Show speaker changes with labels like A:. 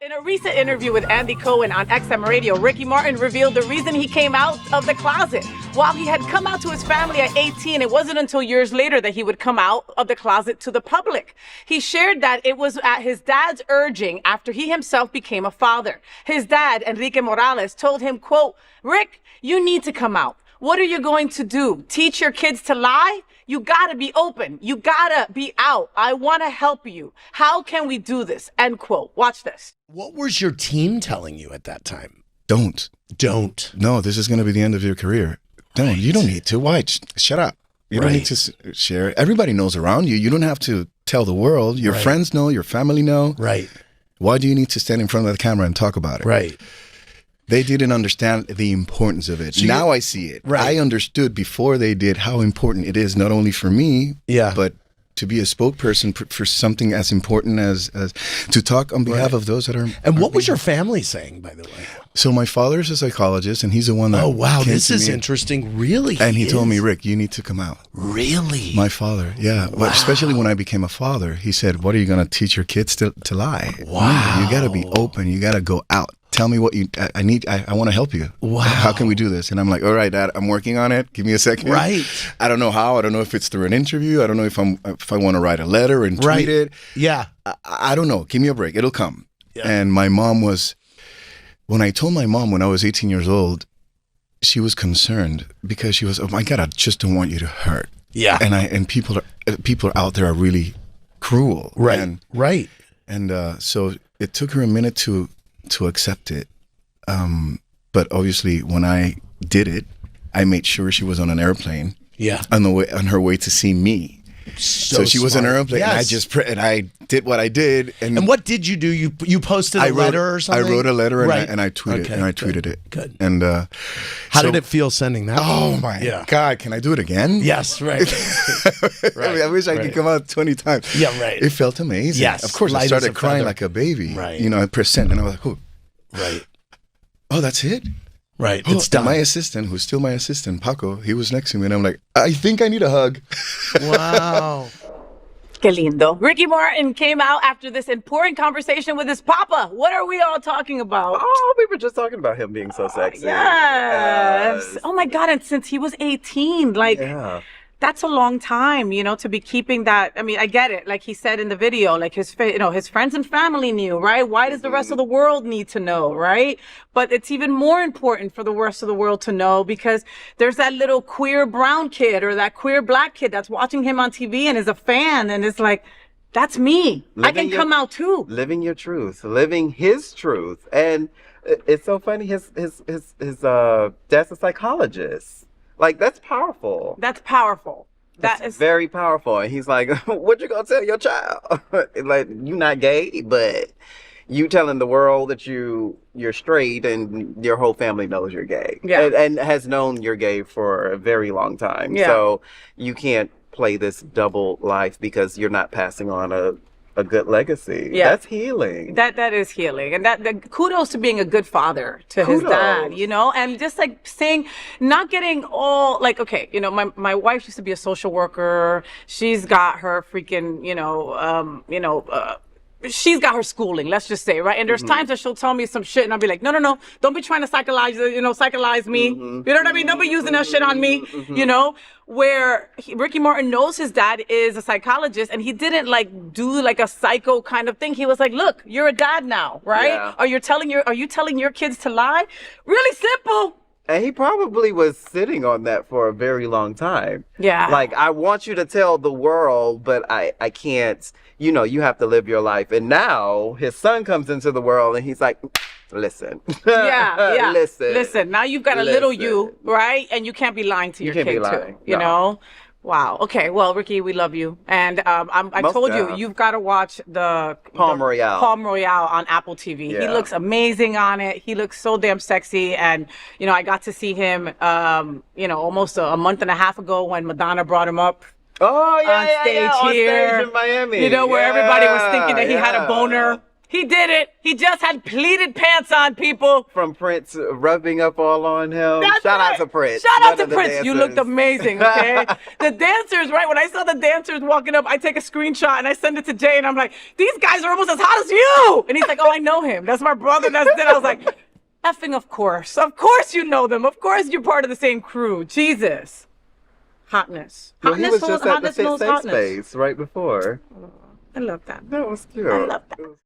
A: In a recent interview with Andy Cohen on XM Radio, Ricky Martin revealed the reason he came out of the closet. While he had come out to his family at 18, it wasn't until years later that he would come out of the closet to the public. He shared that it was at his dad's urging after he himself became a father. His dad, Enrique Morales, told him, quote, "Rick, you need to come out. What are you going to do? Teach your kids to lie? You gotta be open. You gotta be out. I wanna help you. How can we do this?" End quote. Watch this.
B: What was your team telling you at that time?
C: Don't.
B: No,
C: this is going to be the end of your career. Don't. Right. You don't need to. Why? Shut up. You don't need to share. Everybody knows around you. You don't have to tell the world. Your friends know. Your family know.
B: Right.
C: Why do you need to stand in front of the camera and talk about it?
B: Right.
C: They didn't understand the importance of it. So now I see it.
B: Right.
C: I understood before they did how important it is, not only for me, but to be a spokesperson for something as important as to talk on behalf of those that are.
B: And what was your family saying, by the way?
C: So my father's a psychologist, and he's the one that.
B: Oh wow, this is interesting. Really,
C: and he told me, "Rick, you need to come out."
B: Really,
C: my father, yeah. Wow. But especially when I became a father, he said, "What are you going to teach your kids to lie?
B: Wow,
C: you got to be open. You got to go out. Tell me what I need. I want to help you.
B: Wow.
C: How can we do this?" And I'm like, "All right, Dad, I'm working on it. Give me a second."
B: Right.
C: I don't know how. I don't know if it's through an interview. I don't know if I want to write a letter and tweet it.
B: Yeah.
C: I don't know. Give me a break. It'll come.
B: Yeah.
C: And my mom was, when I told my mom when I was 18 years old, she was concerned because she was, "Oh my God, I just don't want you to hurt."
B: Yeah.
C: And people are out there are really cruel.
B: Right.
C: And so it took her a minute to accept it. But obviously when I did it, I made sure she was on an airplane.
B: Yeah.
C: On her way to see me. So she was on an airplane,
B: yes.
C: and I did what I did. And
B: what did you do? You posted a letter or something?
C: I wrote a letter and I tweeted it.
B: Good.
C: And
B: how did it feel sending that?
C: Oh my God! Can I do it again?
B: Yes, right.
C: I wish I could come out 20 times.
B: Yeah, right.
C: It felt amazing.
B: Yes.
C: Of course, I started crying like a baby.
B: Right.
C: You know, I pressed send, and I was like, "Oh,
B: right.
C: Oh, that's it."
B: Right, it's done.
C: My assistant, who's still my assistant, Paco, he was next to me, and I'm like, "I think I need a hug."
B: Wow.
A: Qué lindo. Ricky Martin came out after this important conversation with his papa. What are we all talking about?
D: Oh, we were just talking about him being so sexy.
A: Yes. Oh my God, and since he was 18, that's a long time, to be keeping that. I mean, I get it. Like he said in the video, like his friends and family knew, right? Why does the rest of the world need to know, right? But it's even more important for the rest of the world to know because there's that little queer brown kid or that queer black kid that's watching him on TV and is a fan and it's like, that's me. I can come out too.
D: Living your truth, living his truth. And it's so funny. His dad's a psychologist. Like, that's powerful.
A: That's powerful.
D: That's very powerful. And he's like, "What you gonna tell your child?" Like, you not gay, but you telling the world that you're straight and your whole family knows you're gay.
A: Yeah.
D: And has known you're gay for a very long time.
A: Yeah.
D: So you can't play this double life because you're not passing on a good legacy. Yeah. That's healing.
A: That is healing. And that kudos to being a good father to his dad, and just like saying, not getting all like, okay, my wife used to be a social worker. She's got her freaking, she's got her schooling, let's just say, right? And there's times that she'll tell me some shit and I'll be like, no, don't be trying to psycholize me. You know what I mean? Don't be using that shit on me, where Ricky Martin knows his dad is a psychologist and he didn't like do like a psycho kind of thing. He was like, look, you're a dad now, right?
D: Yeah.
A: Are you telling your kids to lie? Really simple.
D: And he probably was sitting on that for a very long time.
A: Yeah.
D: Like, I want you to tell the world, but I can't, you have to live your life. And now his son comes into the world and he's like, listen.
A: Yeah.
D: Listen.
A: Now you've got a little you, right? And you can't be lying to your kid too, you know? Wow. Okay. Well, Ricky, we love you. And I told you, you've got to watch the
D: Palm Royale
A: on Apple TV.
D: Yeah.
A: He looks amazing on it. He looks so damn sexy. And, I got to see him, almost a month and a half ago when Madonna brought him up.
D: Oh, yeah,
A: on stage here.
D: On stage in Miami.
A: Where everybody was thinking that he had a boner. He did it. He just had pleated pants on, people.
D: From Prince rubbing up all on him.
A: That's
D: Shout out
A: right.
D: to Prince.
A: Shout out
D: One
A: to
D: of the
A: Prince. You looked
D: dancers.
A: amazing, okay? The dancers, right? When I saw the dancers walking up, I take a screenshot and I send it to Jay and I'm like, these guys are almost as hot as you. And he's like, oh, I know him. That's my brother. That's it. I was like, effing of course. Of course you know them. Of course you're part of the same crew. Jesus. Hotness.
D: Well, he was just at the
A: hotness
D: Fit
A: knows
D: Safe
A: hotness.
D: Space right before.
A: I love that.
D: That was cute.
A: I love that.